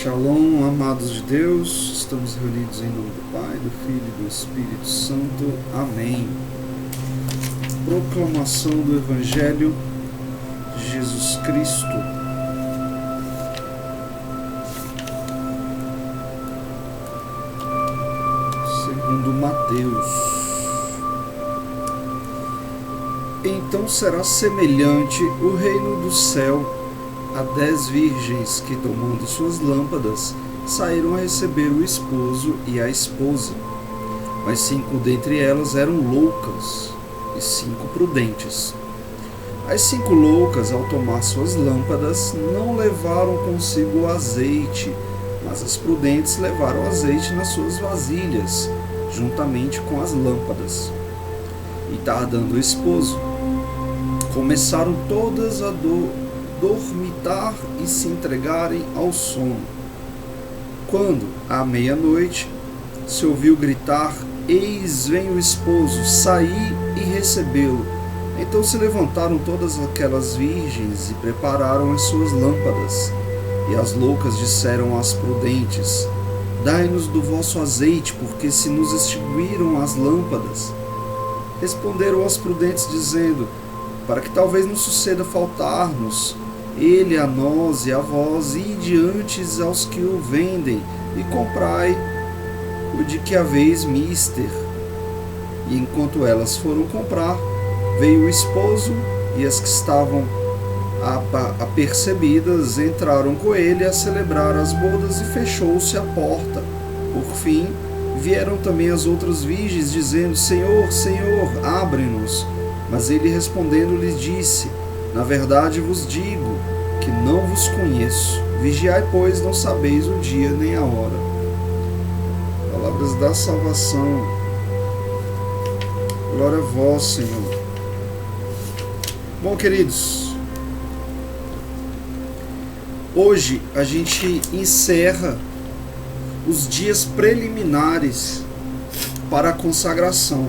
Shalom, amados de Deus, estamos reunidos em nome do Pai, do Filho e do Espírito Santo. Amém. Proclamação do Evangelho de Jesus Cristo. Segundo Mateus. Então será semelhante o reino do céu a 10 virgens que, tomando suas lâmpadas, saíram a receber o esposo e a esposa. Mas 5 dentre elas eram loucas e 5 prudentes. As 5 loucas, ao tomar suas lâmpadas, não levaram consigo o azeite, mas as prudentes levaram o azeite nas suas vasilhas, juntamente com as lâmpadas. E tardando o esposo, começaram todas a dormitar e se entregarem ao sono. Quando, à meia-noite, se ouviu gritar: "Eis vem o esposo, saí e recebê-lo." Então se levantaram todas aquelas virgens e prepararam as suas lâmpadas. E as loucas disseram às prudentes: "Dai-nos do vosso azeite, porque se nos extinguiram as lâmpadas." Responderam as prudentes, dizendo: "Para que talvez não suceda faltar-nos, ele a nós e a vós, ide antes aos que o vendem, e comprai o de que haveis mister." E enquanto elas foram comprar, veio o esposo, e as que estavam apercebidas entraram com ele a celebrar as bodas, e fechou-se a porta. Por fim, vieram também as outras virgens, dizendo: "Senhor, Senhor, abre-nos." Mas ele respondendo lhes disse: "Na verdade vos digo que não vos conheço. Vigiai, pois, não sabeis o dia nem a hora." Palavras da salvação. Glória a vós, Senhor. Bom, queridos, hoje a gente encerra os dias preliminares para a consagração.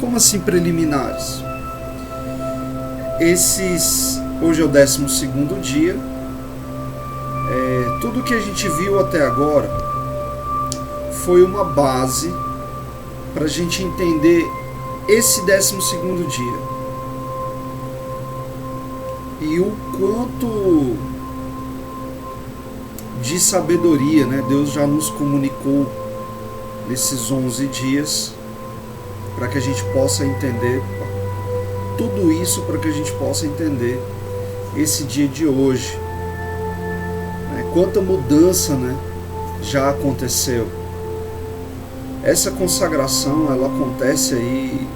Como assim preliminares? Hoje é o 12º dia. Tudo que a gente viu até agora foi uma base para a gente entender esse 12º dia. E o quanto de sabedoria, né, Deus já nos comunicou nesses 11 dias, para que a gente possa entender tudo isso, para que a gente possa entender esse dia de hoje. Quanta mudança, né, já aconteceu. Essa consagração, ela acontece aí,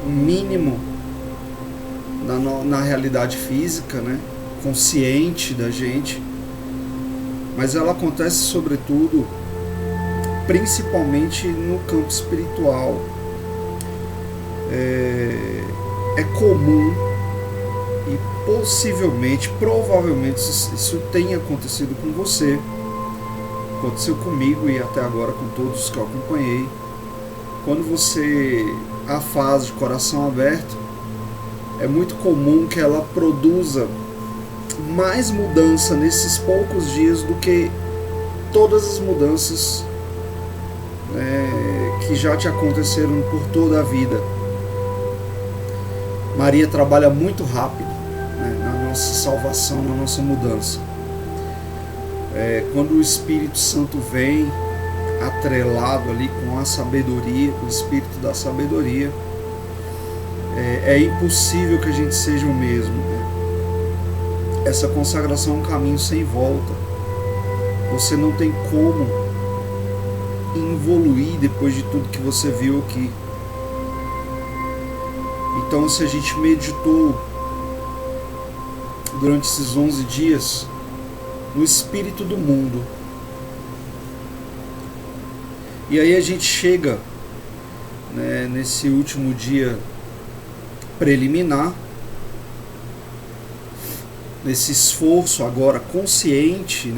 um mínimo, na realidade física, né, consciente da gente, mas ela acontece sobretudo, principalmente no campo espiritual. É comum e possivelmente, provavelmente, isso tenha acontecido com você, aconteceu comigo e até agora com todos que eu acompanhei. Quando você a faz de coração aberto, é muito comum que ela produza mais mudança nesses poucos dias do que todas as mudanças, que já te aconteceram por toda a vida. Maria trabalha muito rápido, na nossa salvação, na nossa mudança. Quando o Espírito Santo vem atrelado ali com a sabedoria, com o Espírito da sabedoria, é impossível que a gente seja o mesmo. Essa consagração é um caminho sem volta. Você não tem como evoluir depois de tudo que você viu aqui. Então, se a gente meditou durante esses 11 dias no espírito do mundo, e aí a gente chega, nesse último dia preliminar, nesse esforço agora consciente,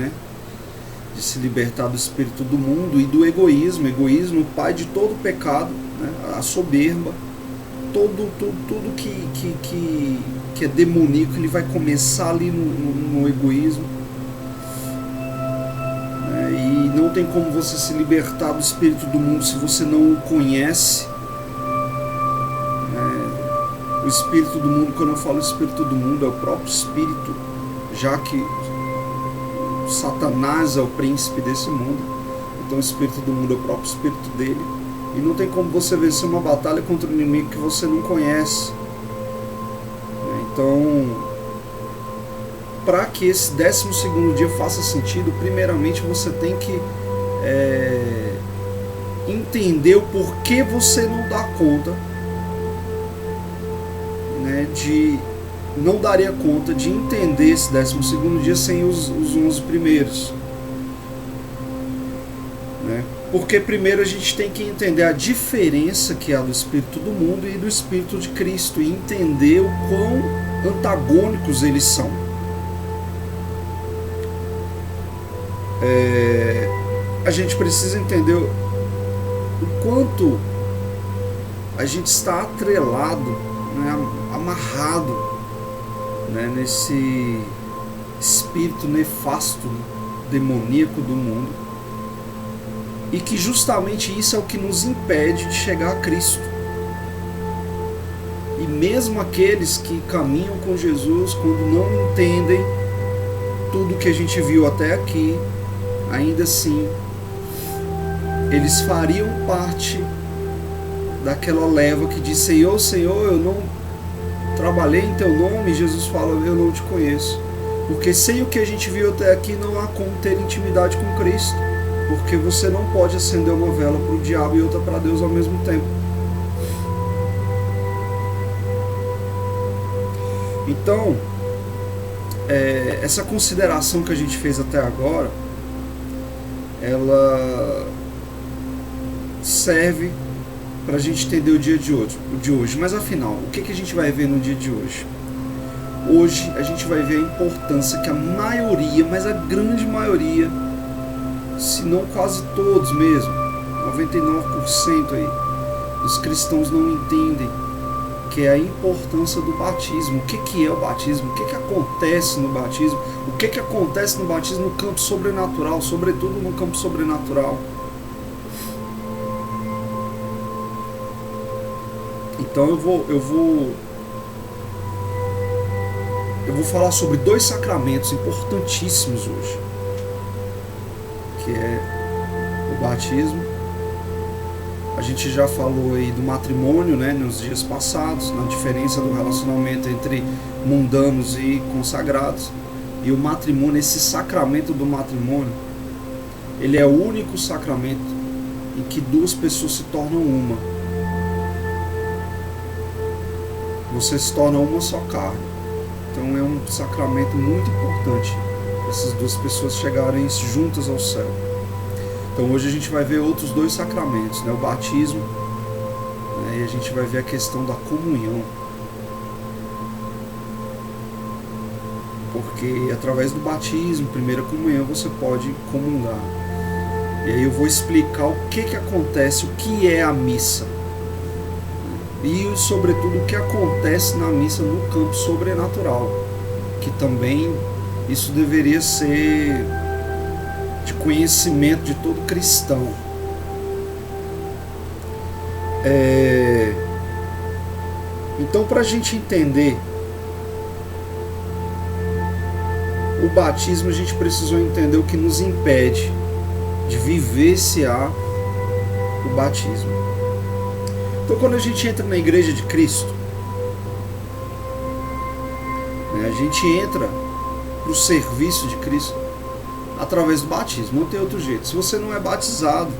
de se libertar do espírito do mundo e do egoísmo. Egoísmo, o pai de todo pecado, a soberba. Tudo que é demoníaco, ele vai começar ali no egoísmo. não tem como você se libertar do espírito do mundo se você não o conhece. O espírito do mundo, quando eu falo espírito do mundo, é o próprio espírito, já que Satanás é o príncipe desse mundo. Então o espírito do mundo é o próprio espírito dele. E não tem como você vencer uma batalha contra um inimigo que você não conhece. Então, para que esse 12º dia faça sentido, primeiramente você tem que entender o porquê você não dá conta, não daria conta de entender esse 12º dia sem os 11 primeiros. Porque primeiro a gente tem que entender a diferença que há do espírito do mundo e do espírito de Cristo, e entender o quão antagônicos eles são. A gente precisa entender o quanto a gente está atrelado, amarrado, nesse espírito nefasto, demoníaco do mundo, e que justamente isso é o que nos impede de chegar a Cristo. E mesmo aqueles que caminham com Jesus, quando não entendem tudo que a gente viu até aqui, ainda assim eles fariam parte daquela leva que diz: Senhor, Senhor, eu não trabalhei em teu nome. Jesus fala: eu não te conheço. Porque sem o que a gente viu até aqui não há como ter intimidade com Cristo, porque você não pode acender uma vela para o diabo e outra para Deus ao mesmo tempo. Então, essa consideração que a gente fez até agora, ela serve para a gente entender o dia de hoje. Mas afinal, o que a gente vai ver no dia de hoje? Hoje a gente vai ver a importância que a maioria, mas a grande maioria, se não quase todos mesmo, 99% aí, dos cristãos não entendem, que é a importância do batismo. O que é o batismo? O que acontece no batismo? O que acontece no batismo no campo sobrenatural, sobretudo no campo sobrenatural. Então eu vou falar sobre 2 sacramentos importantíssimos hoje, que é o batismo. A gente já falou aí do matrimônio, nos dias passados, na diferença do relacionamento entre mundanos e consagrados. E o matrimônio, esse sacramento do matrimônio, ele é o único sacramento em que 2 pessoas se tornam uma. Você se torna uma só carne. Então é um sacramento muito importante para essas 2 pessoas chegarem juntas ao céu. Então hoje a gente vai ver outros 2 sacramentos, o batismo, e a gente vai ver a questão da comunhão. Porque através do batismo, primeira comunhão, você pode comungar. E aí eu vou explicar o que acontece, o que é a missa. E sobretudo o que acontece na missa no campo sobrenatural. Que também isso deveria ser de conhecimento de todo cristão. Então, para a gente entender o batismo, a gente precisou entender o que nos impede de vivenciar o batismo. Então, quando a gente entra na Igreja de Cristo, a gente entra para o serviço de Cristo através do batismo, não tem outro jeito. Se você não é batizado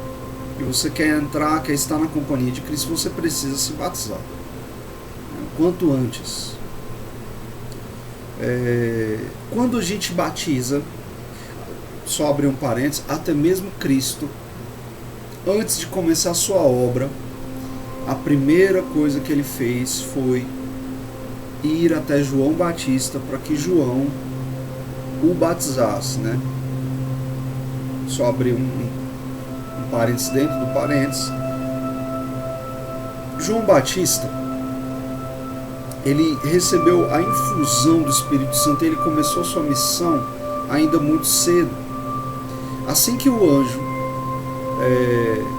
e você quer entrar, quer estar na companhia de Cristo, você precisa se batizar quanto antes. Quando a gente batiza, só abrir um parênteses, até mesmo Cristo, antes de começar a sua obra, a primeira coisa que ele fez foi ir até João Batista para que João o batizasse, Só abrir um parênteses dentro do parênteses. João Batista, ele recebeu a infusão do Espírito Santo, ele começou sua missão ainda muito cedo. Assim que o anjo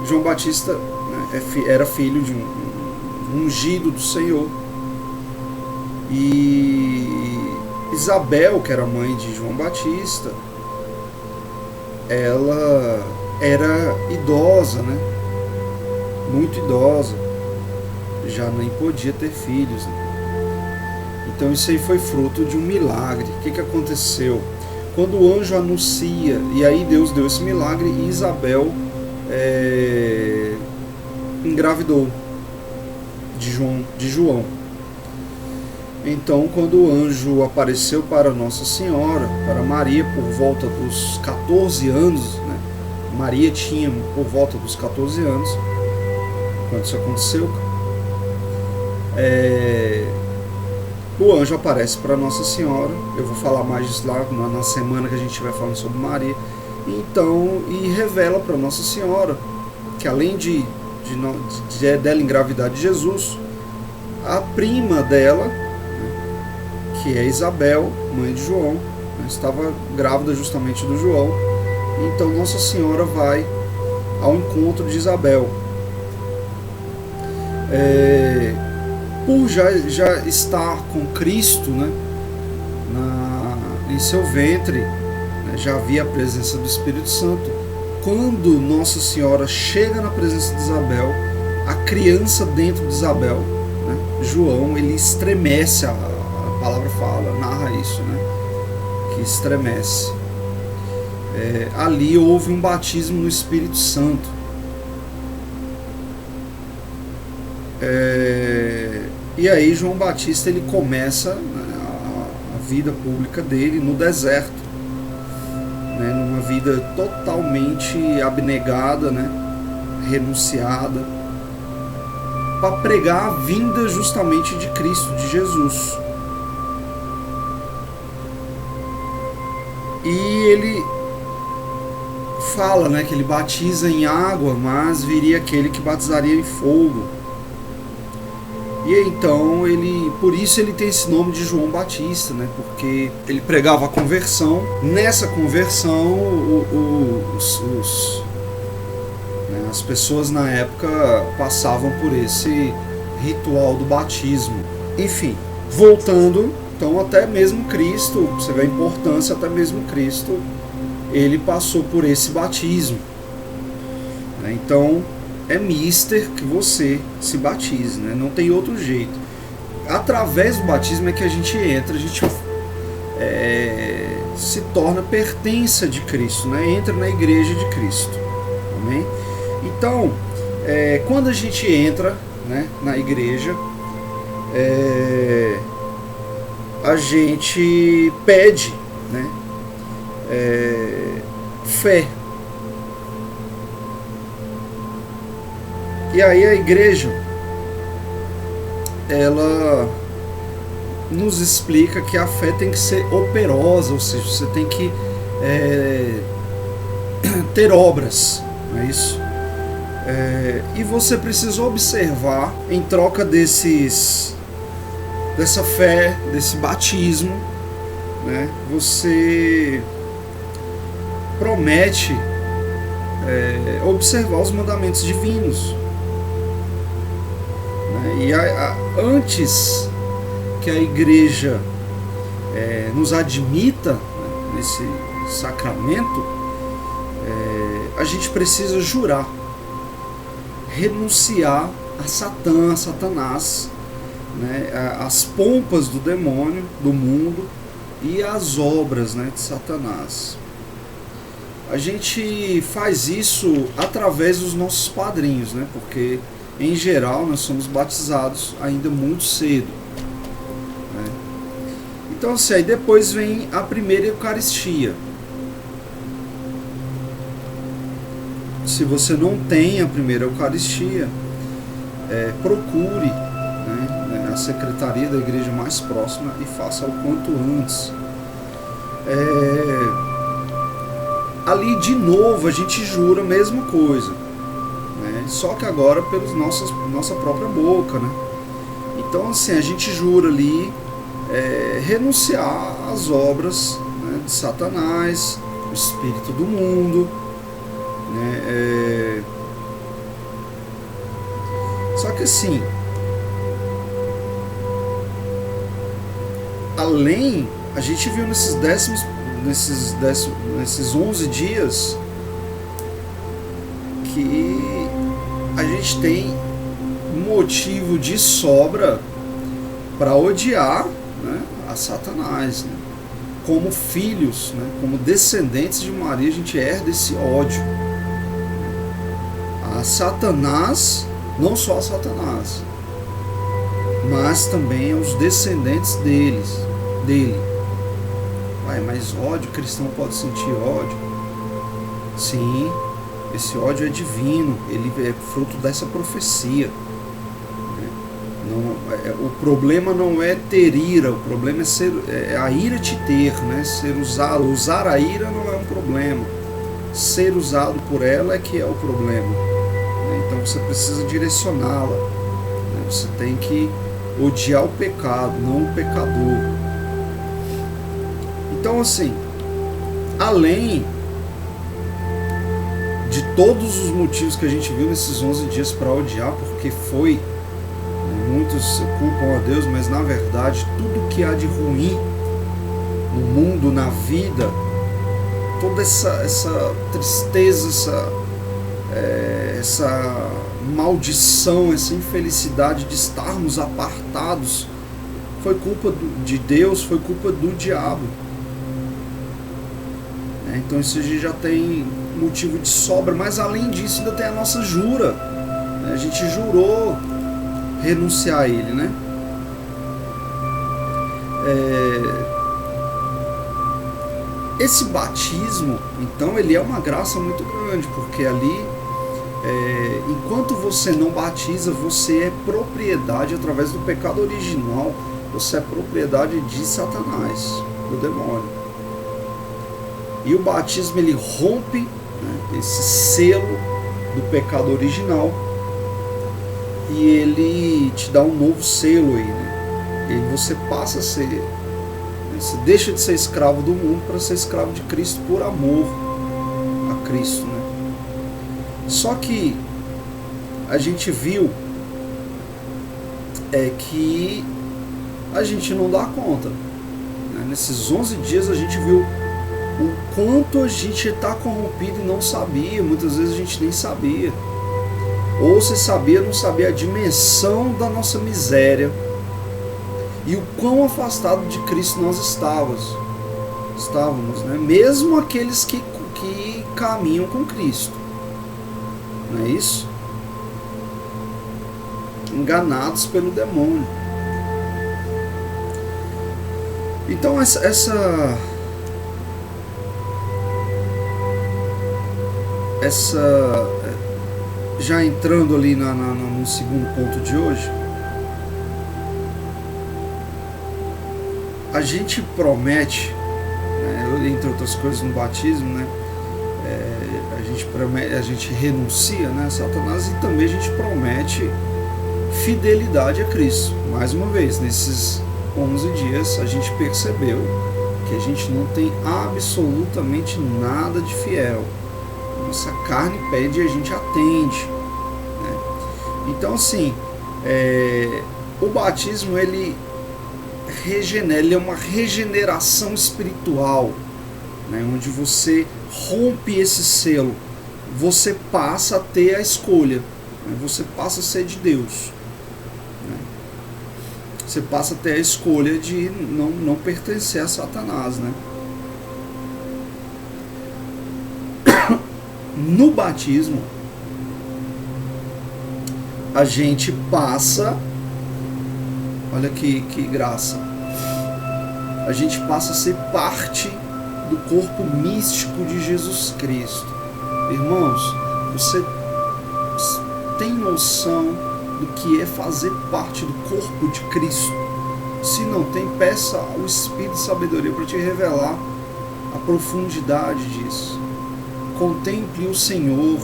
João Batista, né, era filho de um ungido do Senhor. E Isabel, que era mãe de João Batista, ela era idosa, né? Muito idosa, já nem podia ter filhos, né? Então isso aí foi fruto de um milagre. O que aconteceu? Quando o anjo anuncia, e aí Deus deu esse milagre, e Isabel engravidou de João. Então, quando o anjo apareceu para Nossa Senhora, para Maria, por volta dos 14 anos, né? Maria tinha por volta dos 14 anos, quando isso aconteceu, o anjo aparece para Nossa Senhora. Eu vou falar mais disso lá na semana que a gente estiver falando sobre Maria. Então, e revela para Nossa Senhora que além dela engravidar de Jesus, a prima dela, que é Isabel, mãe de João, né, estava grávida justamente do João. Então Nossa Senhora vai ao encontro de Isabel. Por já estar com Cristo, né, em seu ventre, né, já havia a presença do Espírito Santo. Quando Nossa Senhora chega na presença de Isabel, a criança dentro de Isabel, né, João, ele estremece, a palavra fala, narra isso, né, que estremece. Ali houve um batismo no Espírito Santo. E aí João Batista, ele começa, né, a vida pública dele no deserto, né, numa vida totalmente abnegada, né, renunciada, para pregar a vinda justamente de Cristo, de Jesus. E ele fala, né, que ele batiza em água, mas viria aquele que batizaria em fogo. E então por isso ele tem esse nome de João Batista, né, porque ele pregava a conversão. Nessa conversão, as pessoas na época passavam por esse ritual do batismo. Enfim, voltando, então até mesmo Cristo, você vê a importância, até mesmo Cristo, ele passou por esse batismo. Então é mister que você se batize, né? Não tem outro jeito. Através do batismo é que a gente entra, a gente se torna pertença de Cristo, né? Entra na igreja de Cristo. Amém? Então, quando a gente entra, né, na igreja, a gente pede, né, fé. E aí a igreja, ela nos explica que a fé tem que ser operosa, ou seja, você tem que ter obras, não é isso? E você precisa observar, em troca dessa fé, desse batismo, né, você promete observar os mandamentos divinos. E antes que a igreja nos admita, né, nesse sacramento, a gente precisa jurar, renunciar a Satanás, né, as pompas do demônio, do mundo, e as obras, né, de Satanás. A gente faz isso através dos nossos padrinhos, né, porque em geral nós somos batizados ainda muito cedo, né? Então assim, aí depois vem a primeira Eucaristia. Se você não tem a primeira Eucaristia, procure, né, a secretaria da igreja mais próxima e faça o quanto antes. Ali de novo a gente jura a mesma coisa, né, só que agora pelos nossa própria boca, né? Então assim, a gente jura ali renunciar às obras, né, de Satanás, o espírito do mundo, né? Só que assim, além, a gente viu nesses 11 dias que a gente tem motivo de sobra para odiar, né, a Satanás, né? Como filhos, né, como descendentes de Maria, a gente herda esse ódio a Satanás, não só a Satanás, mas também aos descendentes dele. Mas ódio, cristão pode sentir ódio? Sim, esse ódio é divino, ele é fruto dessa profecia. O problema não é ter ira, o problema é a ira te ter, né? Usar a ira não é um problema, ser usado por ela é que é o problema, né? Então você precisa direcioná-la, né? Você tem que odiar o pecado, não o pecador. Então assim, além de todos os motivos que a gente viu nesses 11 dias para odiar, porque muitos culpam a Deus, mas na verdade tudo que há de ruim no mundo, na vida, toda essa tristeza, essa maldição, essa infelicidade de estarmos apartados, foi culpa de Deus, foi culpa do diabo. Então isso a gente já tem motivo de sobra, mas além disso ainda tem a nossa jura. A gente jurou renunciar a ele, né? Esse batismo, então, ele é uma graça muito grande, porque ali, enquanto você não batiza, você é propriedade, através do pecado original, você é propriedade de Satanás, do demônio. E o batismo, ele rompe, né, esse selo do pecado original, e ele te dá um novo selo aí, né? E você passa a ser, né, você deixa de ser escravo do mundo para ser escravo de Cristo por amor a Cristo, né? Só que a gente viu que a gente não dá conta, né? Nesses 11 dias a gente viu o quanto a gente está corrompido e não sabia, muitas vezes a gente nem sabia. Ou se sabia, não sabia a dimensão da nossa miséria e o quão afastado de Cristo nós estávamos, né? Mesmo aqueles que caminham com Cristo, não é isso? Enganados pelo demônio. Então essa já entrando ali no segundo ponto de hoje, a gente promete, né, entre outras coisas no batismo, né, a gente renuncia, né, a Satanás, e também a gente promete fidelidade a Cristo. Mais uma vez, nesses 11 dias a gente percebeu que a gente não tem absolutamente nada de fiel. Nossa carne pede e a gente atende, né? Então assim, o batismo ele regenera, ele é uma regeneração espiritual, né? Onde você rompe esse selo, você passa a ter a escolha, né? Você passa a ser de Deus, né? Você passa a ter a escolha de não pertencer a Satanás, né? No batismo, a gente passa, olha que graça, a gente passa a ser parte do corpo místico de Jesus Cristo. Irmãos, você tem noção do que é fazer parte do corpo de Cristo? Se não tem, peça ao Espírito de sabedoria para te revelar a profundidade disso. Contemple o Senhor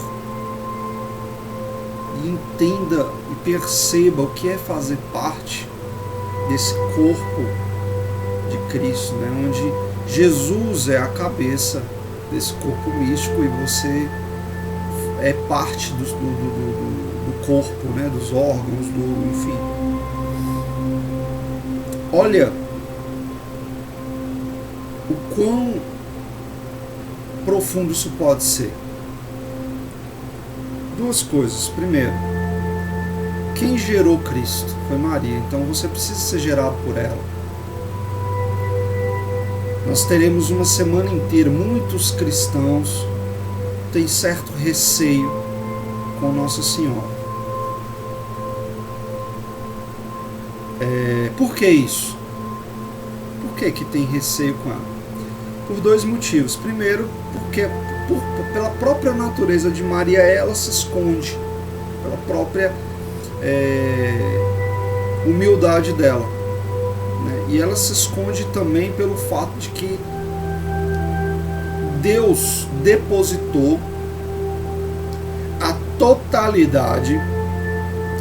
e entenda e perceba o que é fazer parte desse corpo de Cristo, né? Onde Jesus é a cabeça desse corpo místico e você é parte do corpo, né, dos órgãos, enfim. Olha o quão profundo isso pode ser. Duas coisas. Primeiro, quem gerou Cristo foi Maria, então você precisa ser gerado por ela. Nós teremos uma semana inteira, muitos cristãos têm certo receio com Nossa Senhora. Por que isso? Por que tem receio com ela? Por dois motivos. Primeiro, porque pela própria natureza de Maria, ela se esconde, pela própria humildade dela, né? E ela se esconde também pelo fato de que Deus depositou a totalidade,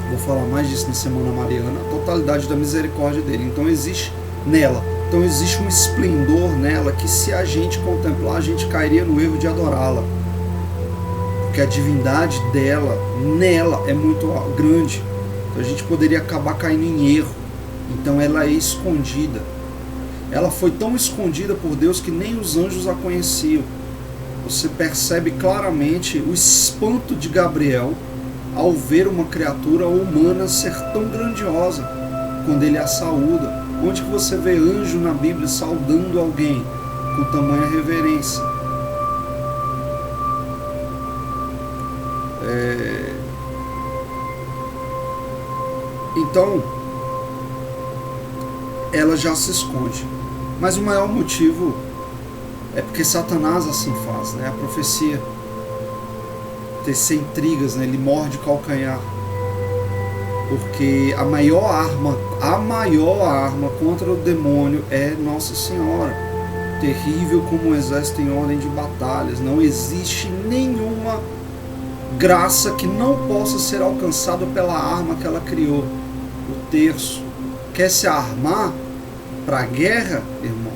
vou falar mais disso na Semana Mariana, a totalidade da misericórdia dele. Então existe nela, então existe um esplendor nela que, se a gente contemplar, a gente cairia no erro de adorá-la, porque a divindade dela, nela, é muito grande. Então a gente poderia acabar caindo em erro. Então ela é escondida. Ela foi tão escondida por Deus que nem os anjos a conheciam. Você percebe claramente o espanto de Gabriel ao ver uma criatura humana ser tão grandiosa quando ele a saúda. Onde que você vê anjo na Bíblia saudando alguém com tamanha reverência? Então, ela já se esconde. Mas o maior motivo é porque Satanás assim faz, né? A profecia tecer intrigas, né? Ele morde calcanhar. Porque a maior arma contra o demônio é Nossa Senhora. Terrível como um exército em ordem de batalhas. Não existe nenhuma graça que não possa ser alcançada pela arma que ela criou. O terço. Quer se armar para a guerra, irmão?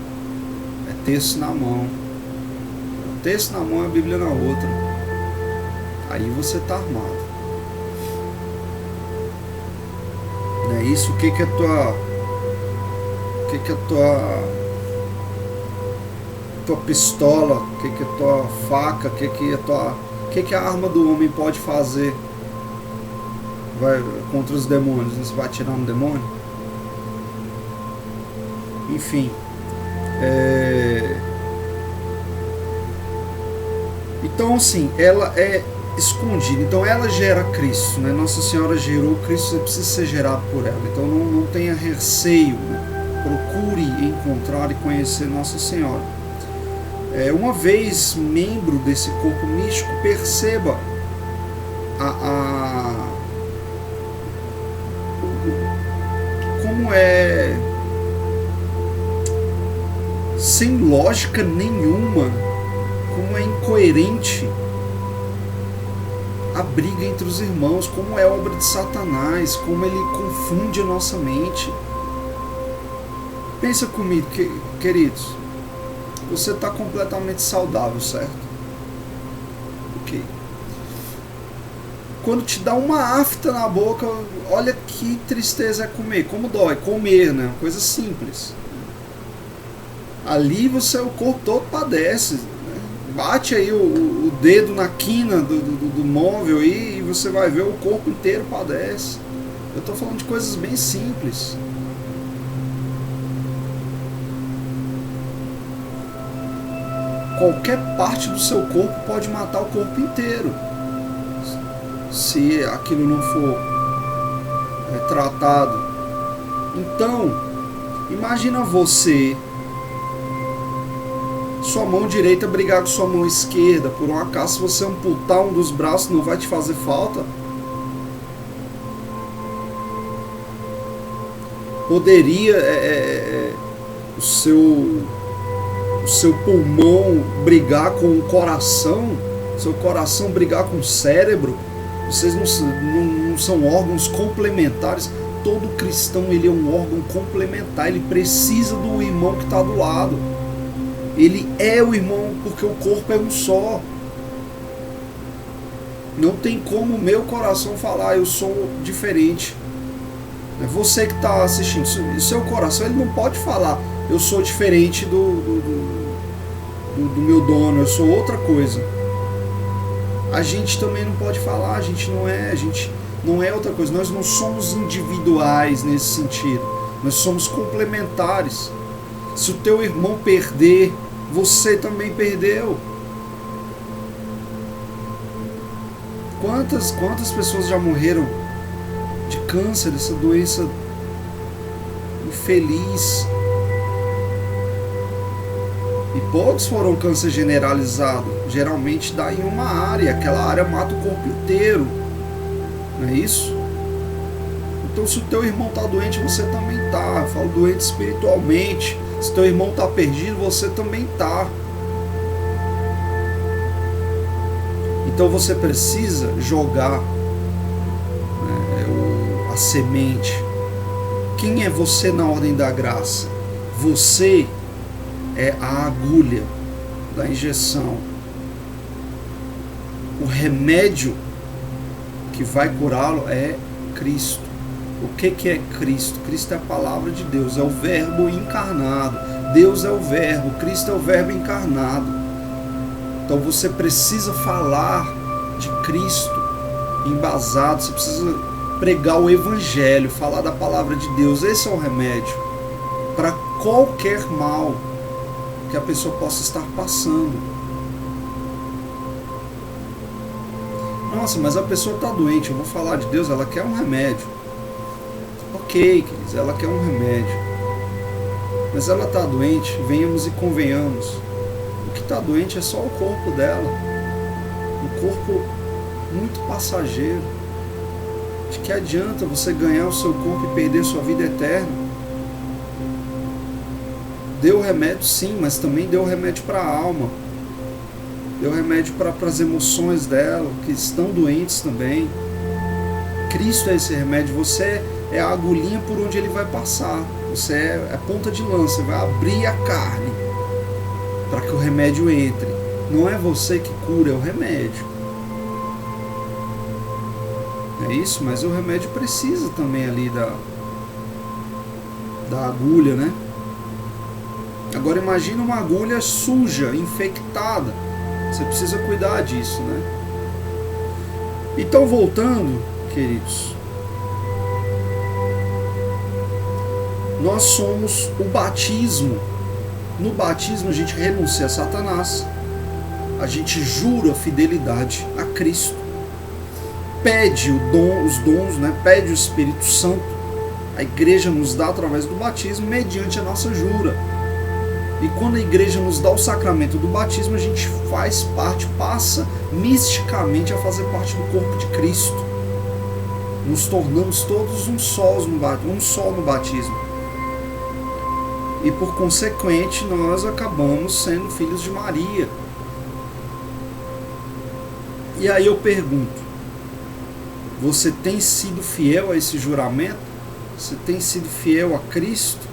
É terço na mão. O terço na mão é a Bíblia na outra. Aí você está armado. Não é isso? O que é tua pistola? O que é tua faca? O que a arma do homem pode fazer contra os demônios? Você vai atirar um demônio? Enfim, então assim, ela é escondida. Então ela gera Cristo, né? Nossa Senhora gerou Cristo, você precisa ser gerado por ela. Então não tenha receio, né? Procure encontrar e conhecer Nossa Senhora. Uma vez membro desse corpo místico, perceba como é sem lógica nenhuma, como é incoerente a briga entre os irmãos, como é obra de Satanás, como ele confunde a nossa mente. Pensa comigo, queridos, você está completamente saudável, certo? Ok. Quando te dá uma afta na boca, olha que tristeza é comer, como dói, comer, né? Uma coisa simples. Ali o corpo todo padece, né? Bate aí o dedo na quina do móvel aí, e você vai ver o corpo inteiro padece. Eu estou falando de coisas bem simples. Qualquer parte do seu corpo pode matar o corpo inteiro, se aquilo não for tratado. Então, imagina você, sua mão direita brigar com sua mão esquerda. Por um acaso, se você amputar um dos braços, não vai te fazer falta? Poderia o seu pulmão brigar com o coração, seu coração brigar com o cérebro? Vocês não são órgãos complementares? Todo cristão, ele é um órgão complementar, ele precisa do irmão que está do lado. Ele é o irmão, porque o corpo é um só. Não tem como o meu coração falar, eu sou diferente. Você que está assistindo, o seu coração ele não pode falar, eu sou diferente do meu dono, eu sou outra coisa. A gente também não pode falar, a gente não é outra coisa. Nós não somos individuais nesse sentido, nós somos complementares. Se o teu irmão perder, você também perdeu. Quantas pessoas já morreram de câncer, dessa doença infeliz? E poucos foram câncer generalizado. Geralmente dá em uma área, aquela área mata o corpo inteiro. Não é isso? Então se o teu irmão está doente, você também está. Eu falo doente espiritualmente. Se teu irmão está perdido, você também está. Então você precisa jogar a semente. Quem é você na ordem da graça? Você é a agulha da injeção. O remédio que vai curá-lo é Cristo. O que é Cristo? Cristo é a palavra de Deus, é o verbo encarnado. Deus é o verbo, Cristo é o verbo encarnado. Então você precisa falar de Cristo embasado, você precisa pregar o Evangelho, falar da palavra de Deus. Esse é o remédio para qualquer mal que a pessoa possa estar passando. Nossa, mas a pessoa está doente, eu vou falar de Deus, ela quer um remédio. Ok, queridos, ela quer um remédio. Mas ela está doente, venhamos e convenhamos. O que está doente é só o corpo dela. Um corpo muito passageiro. De que adianta você ganhar o seu corpo e perder sua vida eterna? Deu remédio sim, mas também deu remédio para a alma. Deu remédio para as emoções dela, que estão doentes também. Cristo é esse remédio. Você é a agulhinha por onde ele vai passar. Você é a ponta de lança, vai abrir a carne para que o remédio entre. Não é você que cura, é o remédio. É isso, mas o remédio precisa também ali da agulha, né? Agora imagina uma agulha suja, infectada. Você precisa cuidar disso, né? Então, voltando, queridos, nós somos o batismo. No batismo a gente renuncia a Satanás, a gente jura fidelidade a Cristo, pede os dons, né? Pede o Espírito Santo. A igreja nos dá através do batismo, mediante a nossa jura. E quando a igreja nos dá o sacramento do batismo, a gente faz parte, passa misticamente a fazer parte do corpo de Cristo. Nos tornamos todos um só no batismo. E por consequente, nós acabamos sendo filhos de Maria. E aí eu pergunto, você tem sido fiel a esse juramento? Você tem sido fiel a Cristo?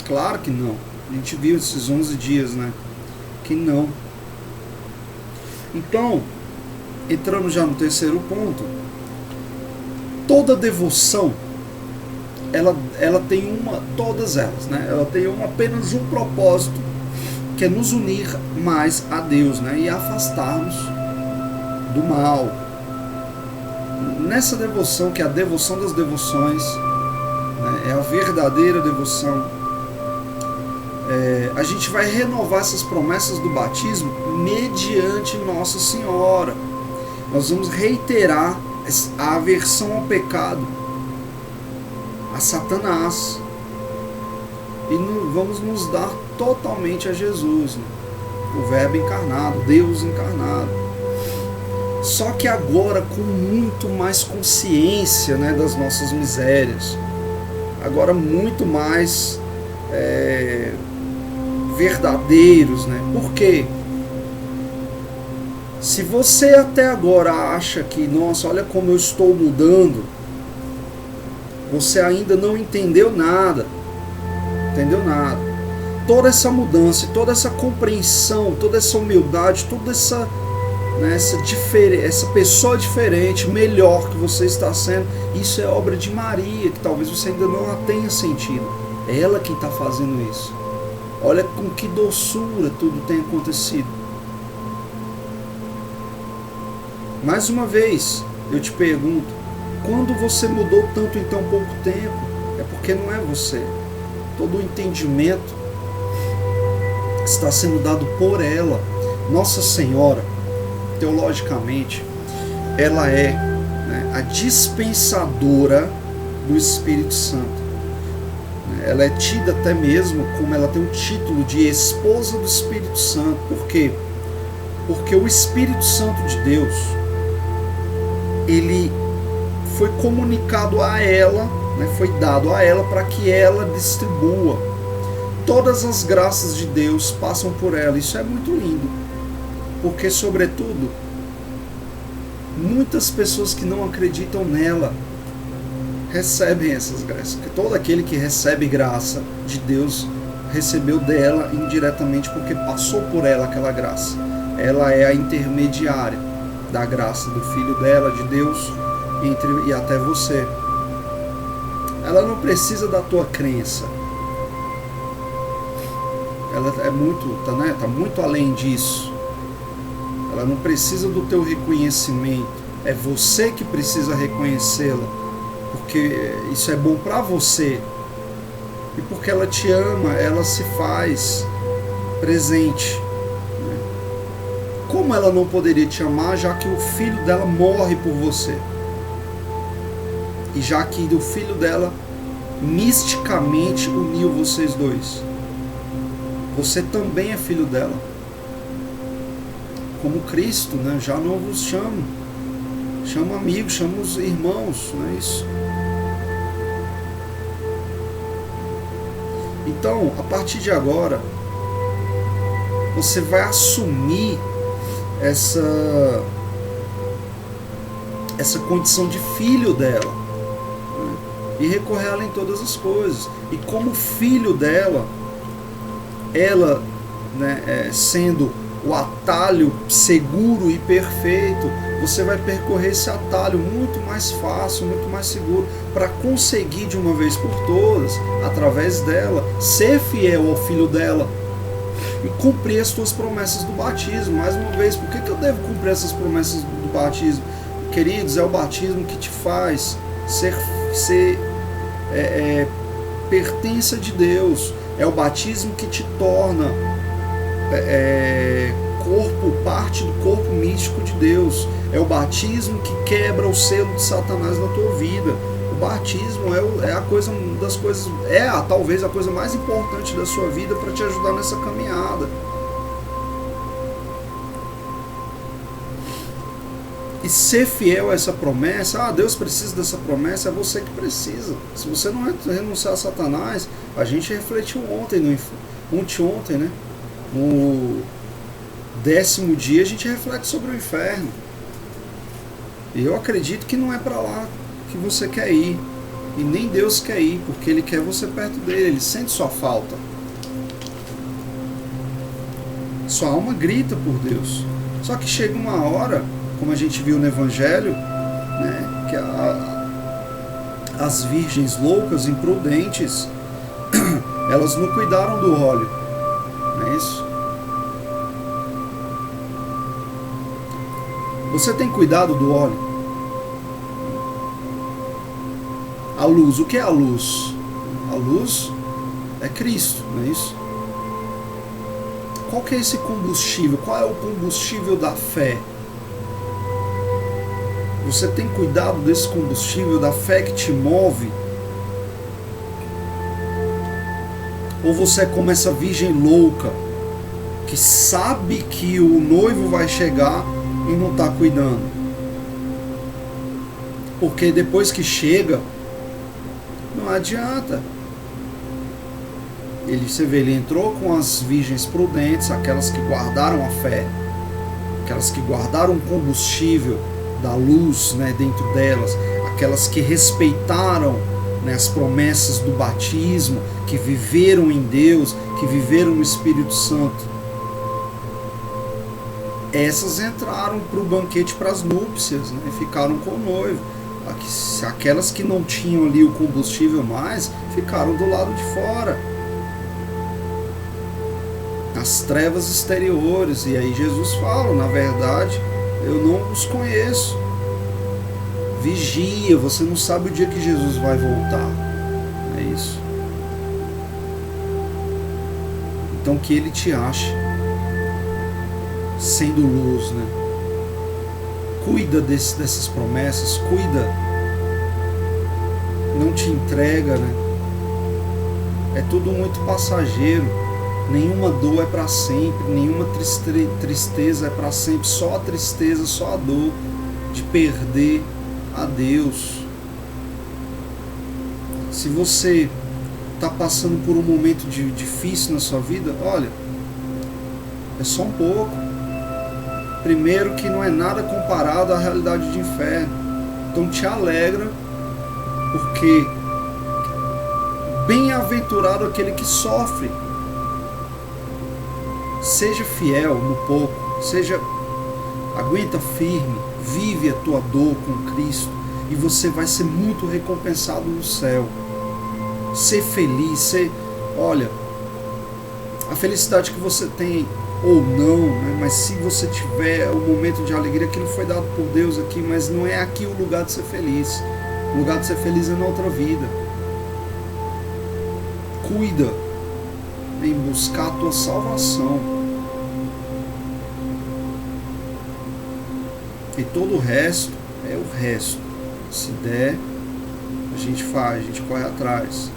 Claro que não. A gente viu esses 11 dias, né? Que não. Então, entrando já no terceiro ponto, toda devoção, ela tem todas elas, né? Ela tem apenas um propósito, que é nos unir mais a Deus, né? E afastar-nos do mal. Nessa devoção, que é a devoção das devoções, né? É a verdadeira devoção. A gente vai renovar essas promessas do batismo mediante Nossa Senhora. Nós vamos reiterar a aversão ao pecado, a Satanás, e vamos nos dar totalmente a Jesus, né? O Verbo encarnado, Deus encarnado. Só que agora com muito mais consciência, né, das nossas misérias, agora muito mais verdadeiros, né? Por quê? Se você até agora acha que, nossa, olha como eu estou mudando, você ainda não entendeu nada. Entendeu nada. Toda essa mudança, toda essa compreensão, toda essa humildade, toda essa né, essa pessoa diferente, melhor que você está sendo, isso é obra de Maria, que talvez você ainda não a tenha sentido. É ela quem está fazendo isso. Olha com que doçura tudo tem acontecido. Mais uma vez, eu te pergunto, quando você mudou tanto em tão pouco tempo? É porque não é você. Todo o entendimento está sendo dado por ela. Nossa Senhora, teologicamente, ela é, né, a dispensadora do Espírito Santo. Ela é tida até mesmo como ela tem o título de esposa do Espírito Santo. Por quê? Porque o Espírito Santo de Deus, ele foi comunicado a ela, né, foi dado a ela para que ela distribua. Todas as graças de Deus passam por ela. Isso é muito lindo. Porque, sobretudo, muitas pessoas que não acreditam nela recebem essas graças. Porque todo aquele que recebe graça de Deus recebeu dela indiretamente, porque passou por ela aquela graça. Ela é a intermediária da graça do Filho dela, de Deus, entre e até você. Ela não precisa da tua crença. Ela é muito, tá muito além disso. Ela não precisa do teu reconhecimento. É você que precisa reconhecê-la, porque isso é bom para você. E porque ela te ama, ela se faz presente. Como ela não poderia te amar, já que o filho dela morre por você? E já que o filho dela misticamente uniu vocês dois. Você também é filho dela. Como Cristo, né? Já não vos chamo. Chamo amigos, chamo os irmãos, não é isso? Então, a partir de agora, você vai assumir essa condição de filho dela, né? E recorrer a ela em todas as coisas. E como filho dela, ela, né, sendo o atalho seguro e perfeito, você vai percorrer esse atalho muito mais fácil, muito mais seguro, para conseguir de uma vez por todas, através dela, ser fiel ao filho dela e cumprir as tuas promessas do batismo. Mais uma vez, por que eu devo cumprir essas promessas do batismo? Queridos, é o batismo que te faz ser pertença de Deus. É o batismo que te torna parte do corpo místico de Deus. É o batismo que quebra o selo de Satanás na tua vida. O batismo é a coisa das coisas, talvez a coisa mais importante da sua vida para te ajudar nessa caminhada. E ser fiel a essa promessa, Deus precisa dessa promessa, é você que precisa. Se você não renunciar a Satanás, a gente refletiu ontem, né? No 10º dia a gente reflete sobre o inferno. E eu acredito que não é para lá que você quer ir. E nem Deus quer ir, porque Ele quer você perto dele, Ele sente sua falta. Sua alma grita por Deus. Só que chega uma hora, como a gente viu no Evangelho, né, que as virgens loucas, imprudentes, elas não cuidaram do óleo. Não é isso? Você tem cuidado do óleo? A luz, o que é a luz? A luz é Cristo, não é isso? Qual que é esse combustível? Qual é o combustível da fé? Você tem cuidado desse combustível da fé que te move? Ou você é como essa virgem louca que sabe que o noivo vai chegar e não está cuidando? Porque depois que chega, não adianta. Você vê, ele entrou com as virgens prudentes, aquelas que guardaram a fé, aquelas que guardaram o combustível da luz, né, dentro delas, aquelas que respeitaram, né, as promessas do batismo, que viveram em Deus, que viveram no Espírito Santo. essas entraram para o banquete, para as núpcias, né? E ficaram com o noivo. Aquelas que não tinham ali o combustível mais, ficaram do lado de fora, nas trevas exteriores. E aí Jesus fala, na verdade, eu não os conheço. Vigia, você não sabe o dia que Jesus vai voltar. É isso. Então que ele te ache sendo luz, né? Cuida dessas promessas, cuida, não te entrega, né? É tudo muito passageiro, nenhuma dor é para sempre, nenhuma tristeza é para sempre, só a tristeza, só a dor de perder a Deus. Se você está passando por um momento difícil na sua vida, olha, é só um pouco. Primeiro que não é nada comparado à realidade de inferno. Então te alegra, porque bem-aventurado aquele que sofre. Seja fiel no pouco, aguenta firme, vive a tua dor com Cristo e você vai ser muito recompensado no céu. Ser feliz, olha, a felicidade que você tem ou não, né? Mas se você tiver um momento de alegria, aquilo foi dado por Deus aqui, mas não é aqui o lugar de ser feliz. O lugar de ser feliz é na outra vida. Cuida em buscar a tua salvação. E todo o resto é o resto. Se der, a gente faz, a gente corre atrás.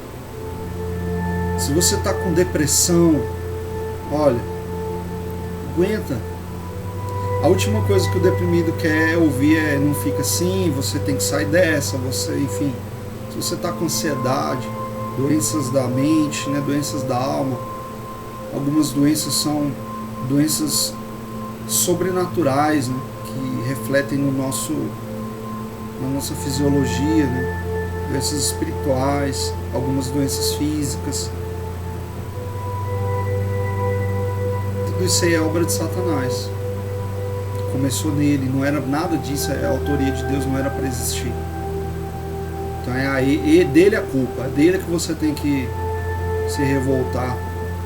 Se você está com depressão, olha, aguenta. A última coisa que o deprimido quer ouvir é: não fica assim, você tem que sair dessa, enfim. Se você está com ansiedade, doenças da mente, né, doenças da alma, algumas doenças são doenças sobrenaturais, né, que refletem na nossa fisiologia, né, doenças espirituais, algumas doenças físicas. Tudo isso aí é obra de Satanás. Começou nele, não era nada disso, a autoria de Deus não era para existir. Então é dele a culpa, é dele que você tem que se revoltar.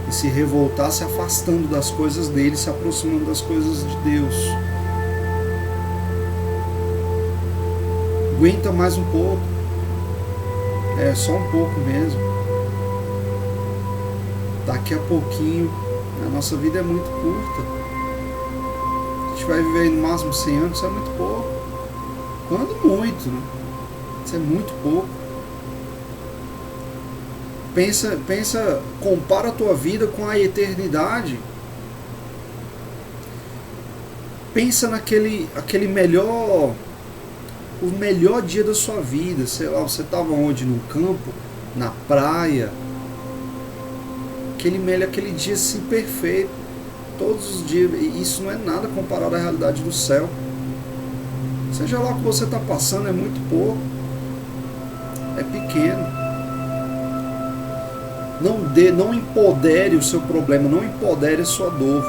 E se revoltar se afastando das coisas dele, se aproximando das coisas de Deus. Aguenta mais um pouco. É só um pouco mesmo. Daqui a pouquinho, a nossa vida é muito curta. A gente vai viver no máximo 100 anos, isso é muito pouco. Quando muito, né? Isso é muito pouco. Pensa, compara a tua vida com a eternidade. Pensa aquele melhor, o melhor dia da sua vida. Sei lá, você estava onde? No campo? Na praia? Aquele dia assim perfeito. Todos os dias. E isso não é nada comparado à realidade do céu. Seja lá o que você está passando, é muito pouco. É pequeno. Não empodere o seu problema, não empodere a sua dor.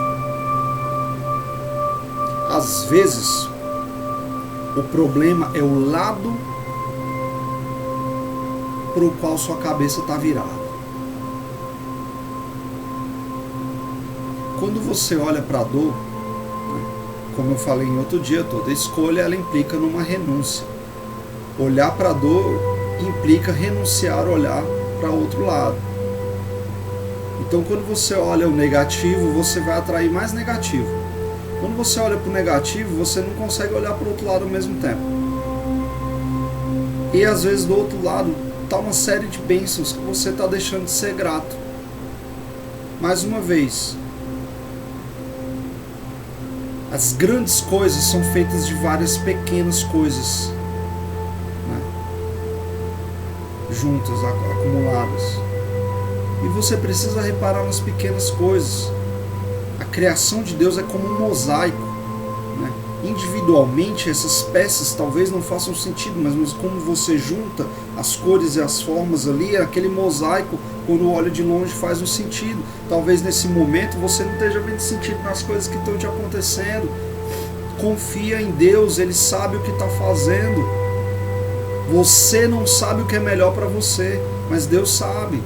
Às vezes, o problema é o lado para o qual sua cabeça está virada. Quando você olha para a dor, como eu falei em outro dia, toda escolha ela implica numa renúncia. Olhar para a dor implica renunciar a olhar para outro lado. Então, quando você olha o negativo, você vai atrair mais negativo. Quando você olha para o negativo, você não consegue olhar para o outro lado ao mesmo tempo. E às vezes do outro lado está uma série de bênçãos que você está deixando de ser grato. Mais uma vez, as grandes coisas são feitas de várias pequenas coisas, né? Juntas, acumuladas. E você precisa reparar nas pequenas coisas. A criação de Deus é como um mosaico, né? individualmente essas peças talvez não façam sentido, mas como você junta as cores e as formas ali, aquele mosaico, quando olha de longe, faz um sentido. Talvez nesse momento você não esteja vendo sentido nas coisas que estão te acontecendo. Confia em Deus, Ele sabe o que está fazendo. Você não sabe o que é melhor para você, mas Deus sabe.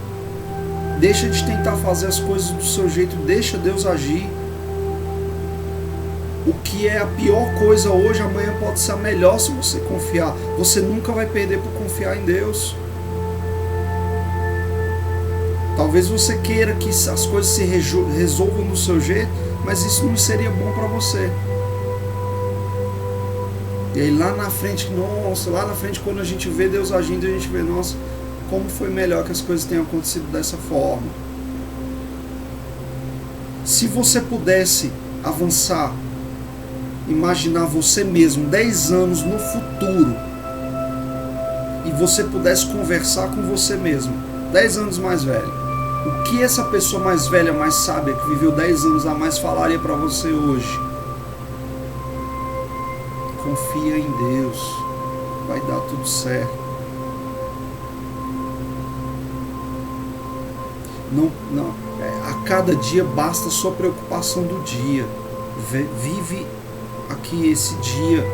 Deixa de tentar fazer as coisas do seu jeito, deixa Deus agir. O que é a pior coisa hoje, amanhã pode ser a melhor se você confiar. Você nunca vai perder por confiar em Deus. Talvez você queira que as coisas se resolvam do seu jeito, mas isso não seria bom para você. E aí lá na frente, nossa, lá na frente quando a gente vê Deus agindo, a gente vê, nossa, como foi melhor que as coisas tenham acontecido dessa forma. Se você pudesse avançar, imaginar você mesmo 10 anos no futuro, e você pudesse conversar com você mesmo, 10 anos mais velho, o que essa pessoa mais velha, mais sábia, que viveu 10 anos a mais, falaria para você hoje? Confia em Deus, vai dar tudo certo. Não, a cada dia basta a sua preocupação do dia. Vive aqui esse dia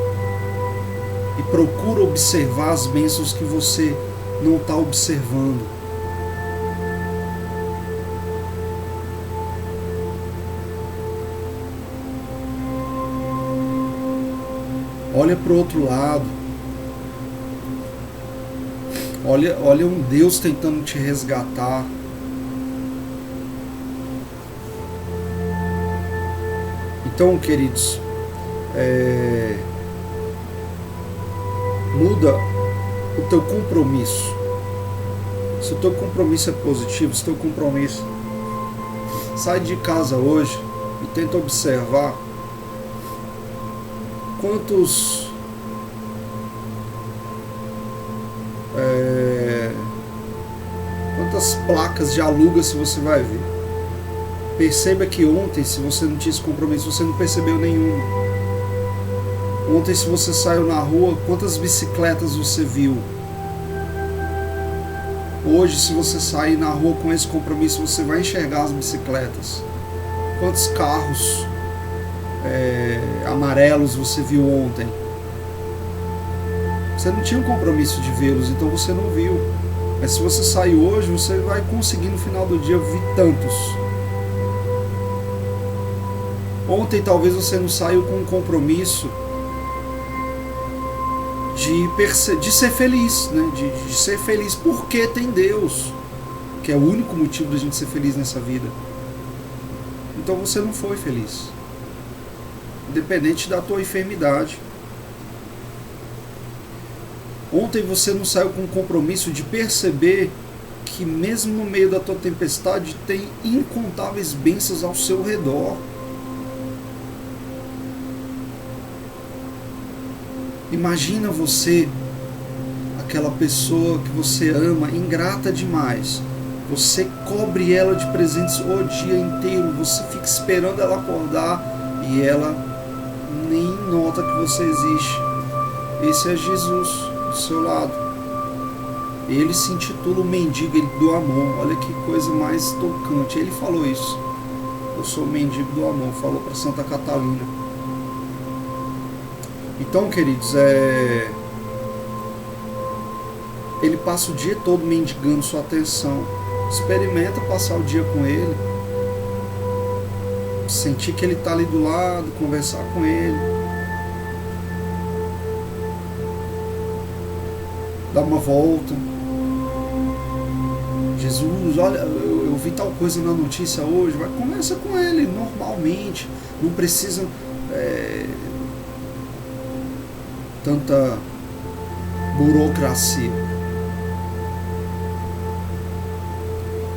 e procura observar as bênçãos que você não está observando. Olha para o outro lado. Olha um Deus tentando te resgatar. Então, queridos, muda o teu compromisso. Se o teu compromisso é positivo, se o teu compromisso... Sai de casa hoje e tenta observar quantas placas de aluga-se você vai ver. Perceba que ontem, se você não tinha esse compromisso, você não percebeu nenhuma. Ontem, se você saiu na rua, quantas bicicletas você viu? Hoje, se você sair na rua com esse compromisso, você vai enxergar as bicicletas. Quantos carros amarelos você viu ontem? Você não tinha um compromisso de vê-los, então você não viu. Mas se você sair hoje, você vai conseguir no final do dia ver tantos. Ontem talvez você não saiu com um compromisso de ser feliz, né? de ser feliz porque tem Deus, que é o único motivo da gente ser feliz nessa vida. Então você não foi feliz, independente da tua enfermidade. Ontem você não saiu com um compromisso de perceber que mesmo no meio da tua tempestade tem incontáveis bênçãos ao seu redor. Imagina você, aquela pessoa que você ama, ingrata demais. Você cobre ela de presentes o dia inteiro. Você fica esperando ela acordar e ela nem nota que você existe. Esse é Jesus do seu lado. Ele se intitula o mendigo do amor. Olha que coisa mais tocante. Ele falou isso. Eu sou o mendigo do amor. Falou para Santa Catalina. Então, queridos, ele passa o dia todo mendigando sua atenção. Experimenta passar o dia com ele. Sentir que ele está ali do lado, conversar com ele. Dar uma volta. Jesus, olha, eu vi tal coisa na notícia hoje. Vai, conversa com ele normalmente. Não precisa... tanta burocracia.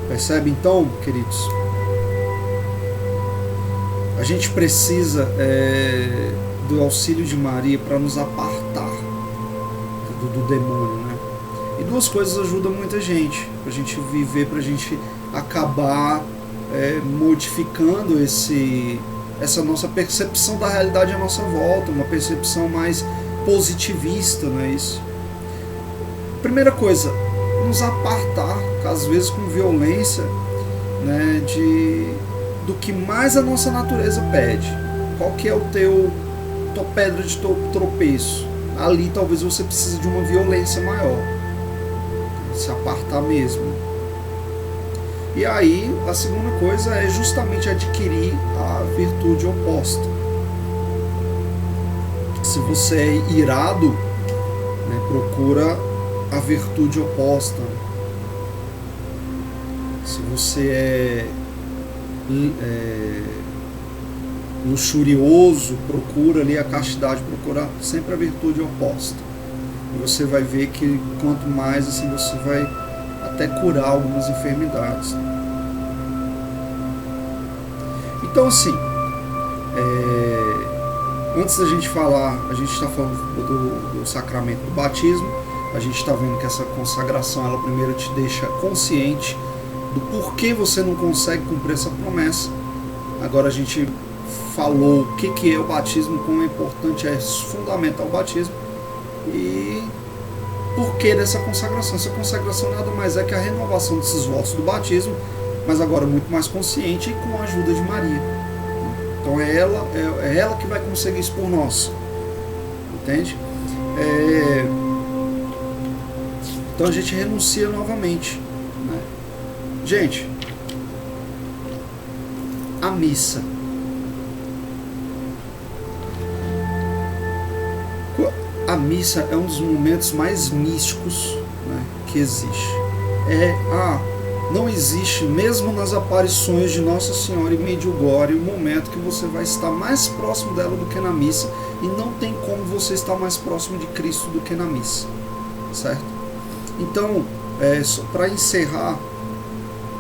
Percebe então, queridos? A gente precisa do auxílio de Maria para nos apartar do demônio, né? E duas coisas ajudam muita gente, para a gente viver, para a gente acabar modificando essa nossa percepção da realidade à nossa volta, uma percepção mais positivista, não é isso? Primeira coisa, nos apartar, às vezes com violência, né, do que mais a nossa natureza pede. Qual que é tua pedra de tropeço? Ali talvez você precise de uma violência maior, se apartar mesmo. E aí a segunda coisa é justamente adquirir a virtude oposta. Se você é irado, né, procura a virtude oposta. Se você é luxurioso, procura ali a castidade, procura sempre a virtude oposta. E você vai ver que quanto mais assim você vai até curar algumas enfermidades. Então assim, antes da gente falar, a gente está falando do sacramento do batismo. A gente está vendo que essa consagração, ela primeiro te deixa consciente do porquê você não consegue cumprir essa promessa. Agora a gente falou o que é o batismo, como é importante, é fundamental o batismo, e porquê dessa consagração. Essa consagração nada mais é que a renovação desses votos do batismo, mas agora muito mais consciente e com a ajuda de Maria. Então é ela que vai conseguir isso por nós, entende? Então a gente renuncia novamente, né? Gente, a missa. A missa é um dos momentos mais místicos, né, que existe. Não existe, mesmo nas aparições de Nossa Senhora em Medjugorje, um momento que você vai estar mais próximo dela do que na missa, e não tem como você estar mais próximo de Cristo do que na missa, certo? Então, para encerrar,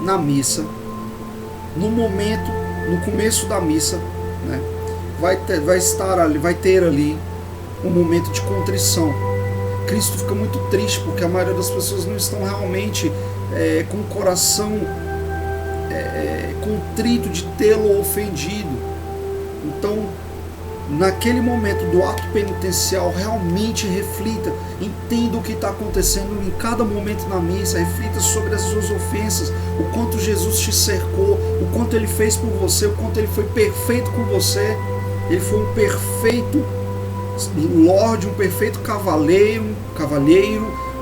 na missa, no começo da missa, né, vai ter ali um momento de contrição. Cristo fica muito triste porque a maioria das pessoas não estão realmente com o coração contrito de tê-lo ofendido. Então, naquele momento do ato penitencial, realmente reflita, entenda o que está acontecendo em cada momento na missa, reflita sobre as suas ofensas, o quanto Jesus te cercou, o quanto Ele fez por você, o quanto Ele foi perfeito com você. Ele foi um perfeito Lorde, um perfeito cavalheiro,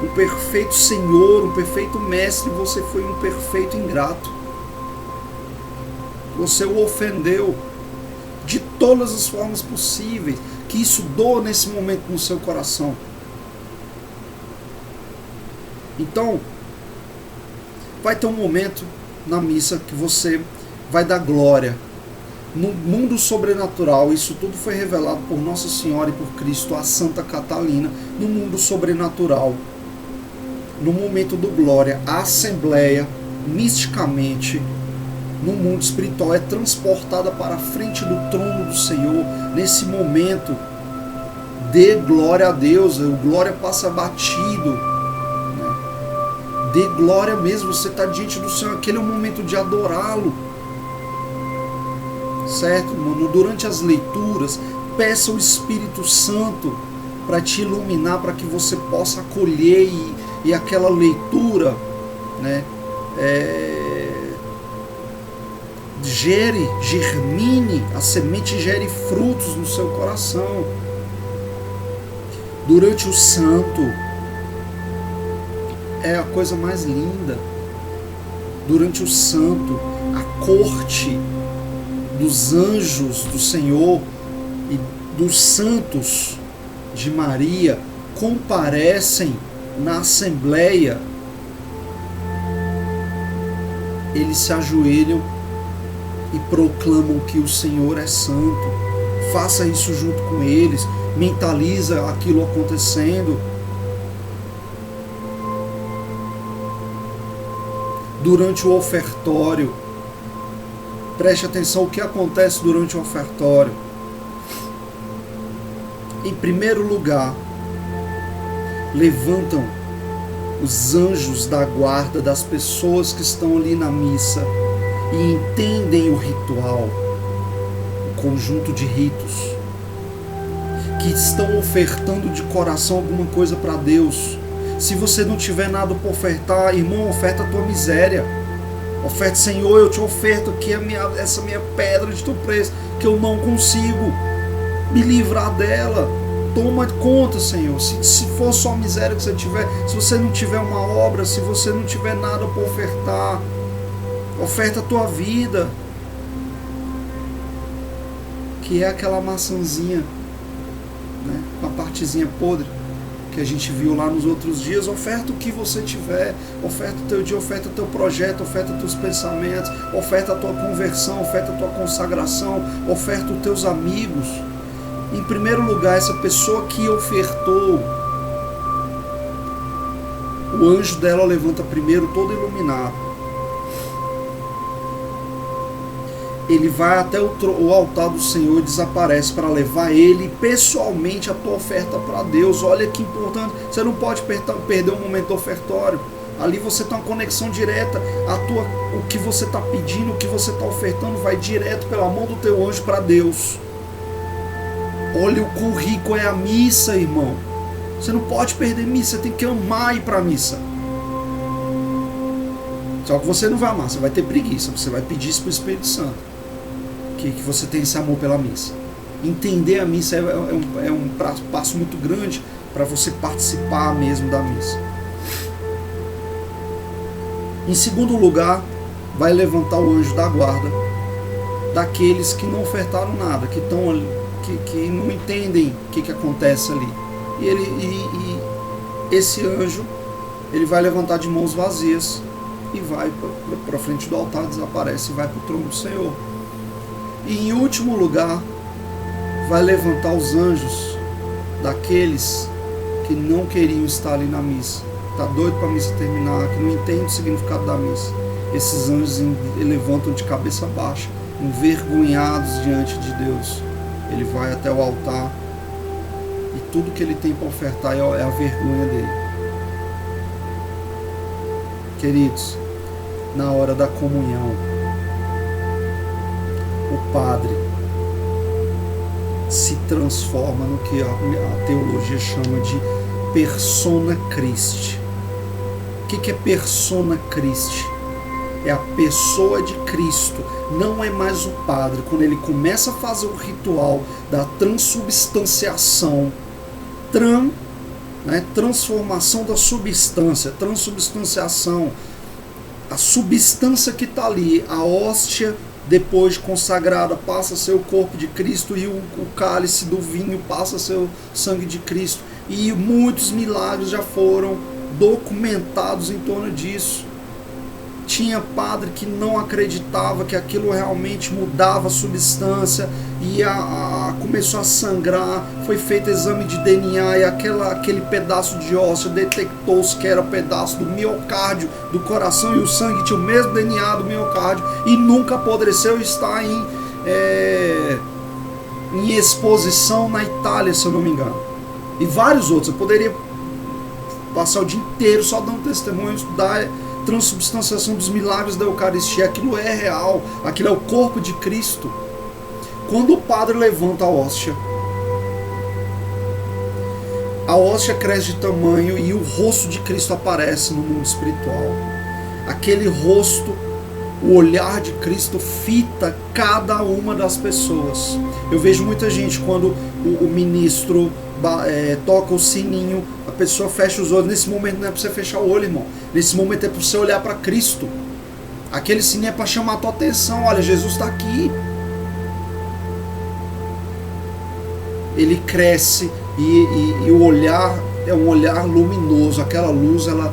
um perfeito Senhor, um perfeito Mestre. Você foi um perfeito ingrato. Você o ofendeu de todas as formas possíveis. Que isso doa nesse momento no seu coração. Então, vai ter um momento na missa que você vai dar glória. No mundo sobrenatural, isso tudo foi revelado por Nossa Senhora e por Cristo a Santa Catalina. No mundo sobrenatural, no momento do glória, a Assembleia, misticamente, no mundo espiritual, é transportada para a frente do trono do Senhor. Nesse momento, dê glória a Deus, o glória passa batido, né? Dê glória mesmo, você está diante do Senhor, aquele é o momento de adorá-lo. Certo, mano? Durante as leituras, peça o Espírito Santo para te iluminar, para que você possa acolher e aquela leitura, né, germine, a semente gere frutos no seu coração. Durante o santo, é a coisa mais linda. Durante o santo, a corte dos anjos do Senhor e dos santos de Maria comparecem na Assembleia. Eles se ajoelham e proclamam que o Senhor é santo. Faça isso junto com eles, mentaliza aquilo acontecendo. Durante o ofertório, preste atenção o que acontece durante o ofertório. Em primeiro lugar, levantam os anjos da guarda das pessoas que estão ali na missa e entendem o ritual, o conjunto de ritos, que estão ofertando de coração alguma coisa para Deus. Se você não tiver nada para ofertar, irmão, oferta a tua miséria. Oferta, Senhor, eu te oferto aqui essa minha pedra de tropeço, que eu não consigo me livrar dela. Toma conta, Senhor. Se for só miséria que você tiver, se você não tiver uma obra, se você não tiver nada para ofertar, oferta a tua vida, que é aquela maçãzinha, né, com a partezinha podre que a gente viu lá nos outros dias. Oferta o que você tiver, oferta o teu dia, oferta o teu projeto, oferta os teus pensamentos, oferta a tua conversão, oferta a tua consagração, oferta os teus amigos. Em primeiro lugar, essa pessoa que ofertou, o anjo dela levanta primeiro todo iluminado. Ele vai até o altar do Senhor e desaparece para levar ele pessoalmente a tua oferta para Deus. Olha que importante, você não pode perder um momento ofertório. Ali você tem uma conexão direta, o que você está pedindo, o que você está ofertando vai direto pela mão do teu anjo para Deus. Olha o quão rico é a missa, irmão. Você não pode perder missa, você tem que amar ir para a missa. Só que você não vai amar, você vai ter preguiça, você vai pedir isso para o Espírito Santo. Que você tem esse amor pela missa. Entender a missa é um passo muito grande para você participar mesmo da missa. Em segundo lugar, vai levantar o anjo da guarda daqueles que não ofertaram nada, que estão ali, que não entendem o que acontece ali. E esse anjo, ele vai levantar de mãos vazias e vai para frente do altar, desaparece e vai para o trono do Senhor. E em último lugar, vai levantar os anjos daqueles que não queriam estar ali na missa. Está doido para a missa terminar, que não entende o significado da missa. Esses anjos levantam de cabeça baixa, envergonhados diante de Deus. Ele vai até o altar e tudo que ele tem para ofertar é a vergonha dele. Queridos, na hora da comunhão, o padre se transforma no que a teologia chama de persona Christi. O que é persona Christi? É a pessoa de Cristo, não é mais o padre. Quando ele começa a fazer o ritual da transubstanciação, transformação da substância, transubstanciação, a substância que está ali, a hóstia, depois consagrada, passa a ser o corpo de Cristo, e o cálice do vinho passa a ser o sangue de Cristo. E muitos milagres já foram documentados em torno disso. Tinha padre que não acreditava que aquilo realmente mudava a substância, e começou a sangrar, foi feito exame de DNA e aquele pedaço de ósseo detectou-se que era pedaço do miocárdio do coração, e o sangue tinha o mesmo DNA do miocárdio e nunca apodreceu. E está em exposição na Itália, se eu não me engano, e vários outros. Eu poderia passar o dia inteiro só dando testemunhos da transubstanciação dos milagres da Eucaristia. Aquilo é real, aquilo é o corpo de Cristo. Quando o padre levanta a hóstia cresce de tamanho e o rosto de Cristo aparece no mundo espiritual. Aquele rosto, o olhar de Cristo fita cada uma das pessoas. Eu vejo muita gente, quando o ministro toca o sininho, a pessoa fecha os olhos. Nesse momento não é para você fechar o olho, irmão. Nesse momento é para você olhar para Cristo. Aquele sininho é para chamar a tua atenção. Olha, Jesus está aqui. Ele cresce e o olhar é um olhar luminoso. Aquela luz, ela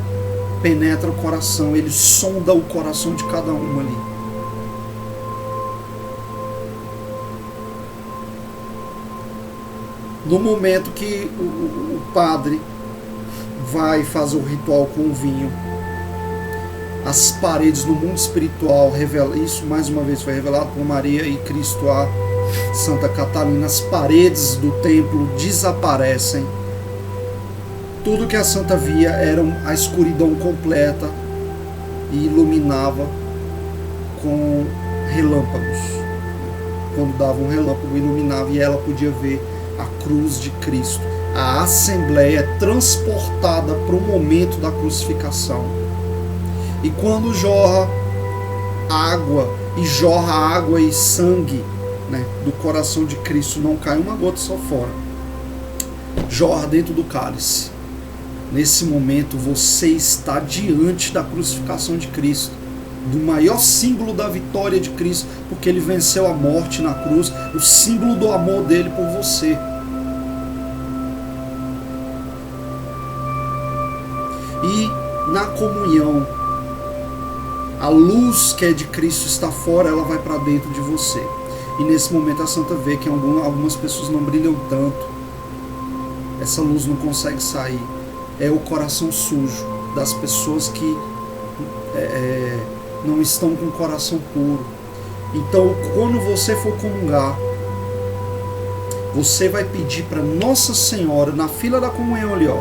penetra o coração. Ele sonda o coração de cada um ali. No momento que o padre vai fazer o ritual com o vinho, as paredes no mundo espiritual revela isso. Mais uma vez foi revelado por Maria e Cristo a Santa Catarina. As paredes do templo desaparecem. Tudo que a santa via era a escuridão completa e iluminava com relâmpagos, quando dava um relâmpago, iluminava e ela podia ver a cruz de Cristo. A assembleia é transportada para o momento da crucificação. E quando jorra água e sangue, né, do coração de Cristo, não cai uma gota só fora, jorra dentro do cálice. Nesse momento você está diante da crucificação de Cristo, do maior símbolo da vitória de Cristo, porque ele venceu a morte na cruz, o símbolo do amor dele por você. E na comunhão, a luz que é de Cristo está fora, ela vai para dentro de você. E nesse momento a Santa vê que algumas pessoas não brilham tanto, essa luz não consegue sair. É o coração sujo das pessoas que não estão com o coração puro. Então, quando você for comungar, você vai pedir para Nossa Senhora, na fila da comunhão ali, ó,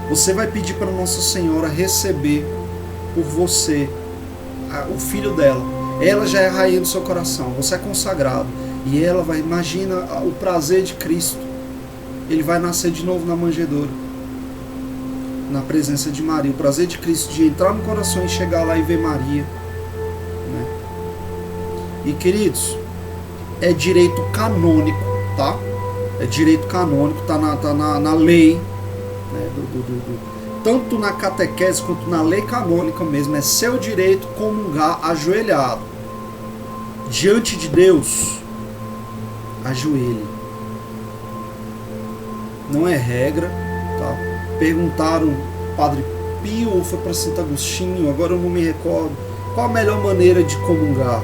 você vai pedir para Nossa Senhora receber por você o filho dela. Ela já é a rainha do seu coração, você é consagrado. E ela vai, imagina o prazer de Cristo. Ele vai nascer de novo na manjedoura, na presença de Maria. O prazer de Cristo de entrar no coração e chegar lá e ver Maria, né? E queridos, é direito canônico, tá? É direito canônico, tá na lei, né? Tanto na catequese quanto na lei canônica mesmo. É seu direito comungar ajoelhado. Diante de Deus, ajoelhe. Não é regra, tá? Perguntaram Padre Pio ou foi para Santo Agostinho, agora eu não me recordo, qual a melhor maneira de comungar?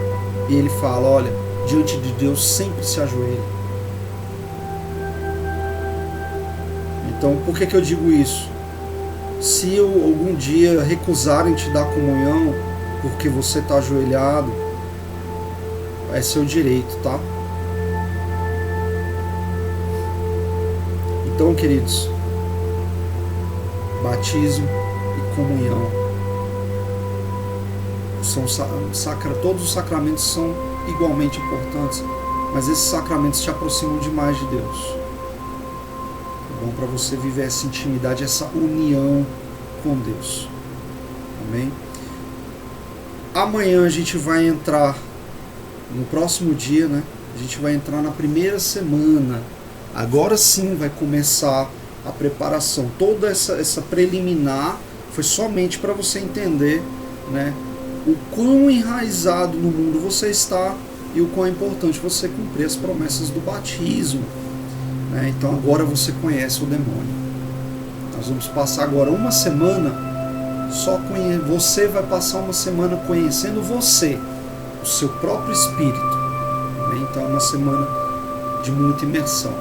E ele fala, olha, diante de Deus sempre se ajoelhe. Então, por que eu digo isso? Se algum dia recusarem te dar comunhão porque você está ajoelhado, é seu direito, tá? Então, queridos, batismo e comunhão são todos os sacramentos são igualmente importantes, mas esses sacramentos te aproximam demais de Deus. É bom para você viver essa intimidade, essa união com Deus. Amém? Amanhã a gente vai entrar, no próximo dia, né? A gente vai entrar na primeira semana. Agora sim vai começar a preparação. Toda essa preliminar foi somente para você entender, né, o quão enraizado no mundo você está e o quão é importante você cumprir as promessas do batismo, né? Então agora você conhece o demônio. Nós vamos passar agora uma semana você vai passar uma semana conhecendo você, o seu próprio espírito, né? Então é uma semana de muita imersão.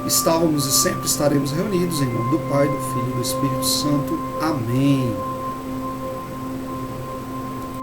Estávamos e sempre estaremos reunidos em nome do Pai, do Filho e do Espírito Santo. Amém.